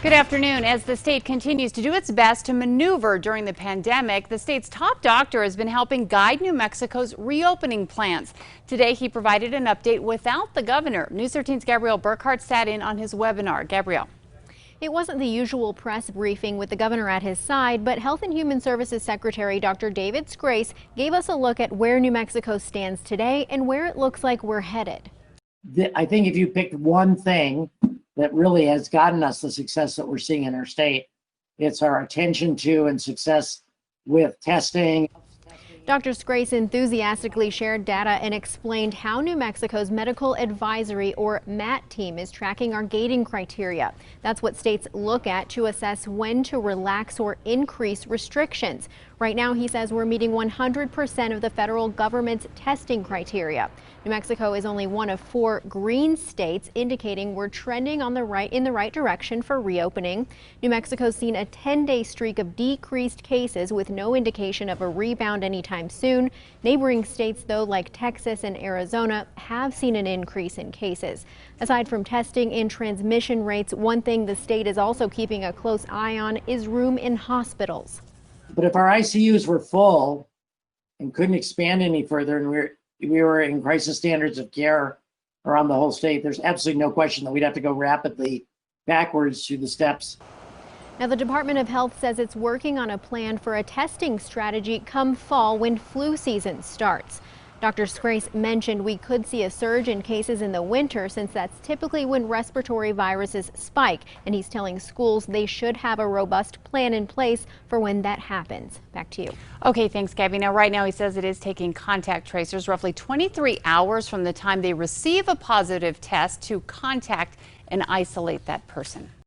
Good afternoon. As the state continues to do its best to maneuver during the pandemic, the state's top doctor has been helping guide New Mexico's reopening plans. Today, he provided an update without the governor. News 13's Gabrielle Burkhart sat in on his webinar. Gabrielle. It wasn't the usual press briefing with the governor at his side, but Health and Human Services Secretary Dr. David Scrase gave us a look at where New Mexico stands today and where it looks like we're headed. I think if you picked one thing that really has gotten us the success that we're seeing in our state, it's our attention to and success with testing. Dr. Scrase enthusiastically shared data and explained how New Mexico's Medical Advisory or MAT team is tracking our gating criteria. That's what states look at to assess when to relax or increase restrictions. Right now, he says we're meeting 100% of the federal government's testing criteria. New Mexico is only one of 4 green states, indicating we're trending in the right direction for reopening. New Mexico's seen a 10-day streak of decreased cases with no indication of a rebound anytime soon. Neighboring states, though, like Texas and Arizona, have seen an increase in cases. Aside from testing and transmission rates, one thing the state is also keeping a close eye on is room in hospitals. But if our ICUs were full and couldn't expand any further, and we were in crisis standards of care around the whole state, there's absolutely no question that we'd have to go rapidly backwards through the steps. Now, the Department of Health says it's working on a plan for a testing strategy come fall when flu season starts. Dr. Scrase mentioned we could see a surge in cases in the winter, since that's typically when respiratory viruses spike, and he's telling schools they should have a robust plan in place for when that happens. Back to you. Okay, thanks, Gabby. Now, right now, he says it is taking contact tracers roughly 23 hours from the time they receive a positive test to contact and isolate that person.